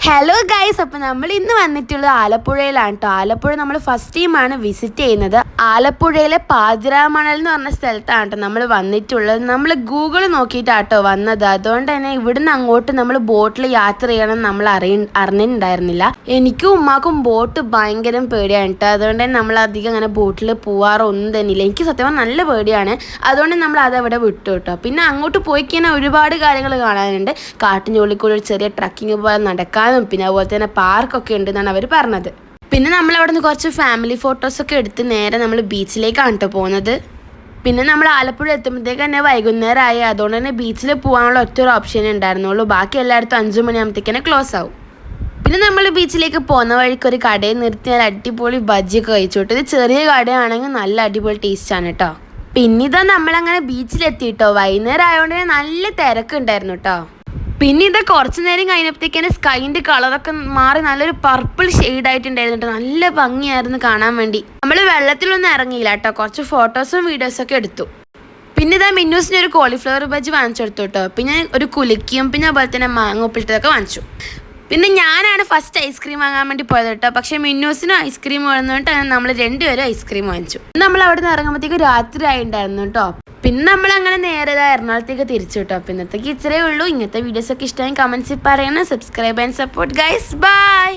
Hello guys, അപ്പോൾ നമ്മൾ ഇന്ന് വന്നിട്ടുള്ളത് ആലപ്പുഴയിലാണ് കേട്ടോ. ആലപ്പുഴ നമ്മൾ ഫസ്റ്റ് ടൈമാണ് വിസിറ്റ് ചെയ്യുന്നത്. ആലപ്പുഴയിലെ പാതിരാമണൽ എന്ന് പറഞ്ഞ സ്ഥലത്താണ് കേട്ടോ നമ്മൾ വന്നിട്ടുള്ളത്. നമ്മൾ ഗൂഗിൾ നോക്കിയിട്ടാട്ടോ വന്നത്. അതുകൊണ്ട് തന്നെ ഇവിടുന്ന് അങ്ങോട്ട് നമ്മൾ ബോട്ടിൽ യാത്ര ചെയ്യണം നമ്മൾ അറിഞ്ഞിട്ടുണ്ടായിരുന്നില്ല. എനിക്കും ഉമ്മാക്കും ബോട്ട് ഭയങ്കര പേടിയാണ് കേട്ടോ. അതുകൊണ്ട് തന്നെ നമ്മൾ അധികം അങ്ങനെ ബോട്ടിൽ പോവാറൊന്നും തന്നെയില്ല. എനിക്ക് സത്യം നല്ല പേടിയാണ്. അതുകൊണ്ട് നമ്മൾ അതവിടെ വിട്ടു കേട്ടോ. പിന്നെ അങ്ങോട്ട് പോയി കഴിഞ്ഞാൽ ഒരുപാട് കാര്യങ്ങൾ കാണാനുണ്ട്. കാട്ടിനുള്ളിൽ ഒരു ചെറിയ ട്രക്കിങ് പോലെ നടക്കാൻ, പിന്നെ അതുപോലെ തന്നെ പാർക്കൊക്കെ ഉണ്ടെന്നാണ് അവർ പറഞ്ഞത്. പിന്നെ നമ്മൾ അവിടെ നിന്ന് കുറച്ച് ഫാമിലി ഫോട്ടോസൊക്കെ എടുത്ത് നേരെ നമ്മൾ ബീച്ചിലേക്കാണ് കേട്ടോ പോകുന്നത്. പിന്നെ നമ്മൾ ആലപ്പുഴ എത്തുമ്പോഴത്തേക്ക് തന്നെ വൈകുന്നേരമായി. അതുകൊണ്ട് തന്നെ ബീച്ചിൽ പോകാനുള്ള ഒറ്റൊരു ഓപ്ഷൻ ഉണ്ടായിരുന്നുള്ളൂ. ബാക്കി എല്ലായിടത്തും 5 മണിയാകുമ്പോഴത്തേക്ക് തന്നെ ക്ലോസ് ആവും. പിന്നെ നമ്മൾ ബീച്ചിലേക്ക് പോകുന്ന വഴിക്ക് ഒരു കടയിൽ നിർത്തി നല്ല അടിപൊളി ബജ്ജിയൊക്കെ കഴിച്ചു കേട്ടോ. ഇത് ചെറിയ കടയാണെങ്കിൽ നല്ല അടിപൊളി ടേസ്റ്റാണ് കേട്ടോ. പിന്നെ ഇതാ നമ്മളങ്ങനെ ബീച്ചിലെത്തി കേട്ടോ. വൈകുന്നേരം ആയതുകൊണ്ട് തന്നെ നല്ല തിരക്കുണ്ടായിരുന്നു കേട്ടോ. പിന്നെ ഇത് കുറച്ച് നേരം കഴിഞ്ഞപ്പോഴത്തേക്കാണ് സ്കൈൻ്റെ കളറൊക്കെ മാറി നല്ലൊരു പർപ്പിൾ ഷെയ്ഡായിട്ടുണ്ടായിരുന്നു കേട്ടോ. നല്ല ഭംഗിയായിരുന്നു കാണാൻ വേണ്ടി. നമ്മൾ വെള്ളത്തിലൊന്നും ഇറങ്ങിയില്ല കേട്ടോ. കുറച്ച് ഫോട്ടോസും വീഡിയോസൊക്കെ എടുത്തു. പിന്നെ ഇതാ മിന്നൂസിന് ഒരു കോളിഫ്ലവർ ബജ്ജി വാങ്ങിച്ചെടുത്തു കേട്ടോ. പിന്നെ ഒരു കുലുക്കിയും പിന്നെ അതുപോലെ തന്നെ മാങ്ങ ഉപ്പിട്ടതൊക്കെ വാങ്ങിച്ചു. പിന്നെ ഞാനാണ് ഫസ്റ്റ് ഐസ്ക്രീം വാങ്ങാൻ വേണ്ടി പോയത് കേട്ടോ. പക്ഷേ മിന്നൂസിനും ഐസ്ക്രീം വേണമെന്നിട്ട് നമ്മൾ രണ്ടുപേരും ഐസ്ക്രീം വാങ്ങിച്ചു. നമ്മൾ അവിടെ നിന്ന് ഇറങ്ങുമ്പോഴത്തേക്ക് രാത്രി ആയിട്ടുണ്ടായിരുന്നു കേട്ടോ. പിന്നെ നമ്മൾ അങ്ങനെ നേരെ എറണാകുളത്തേക്ക് തിരിച്ചു കേട്ടോ. അപ്പോൾ ഇന്നത്തേക്ക് ഇത്രയേ ഉള്ളൂ. ഇങ്ങനത്തെ വീഡിയോസൊക്കെ ഇഷ്ടമായി കമൻസിൽ പറയണം. Subscribe and support guys. By.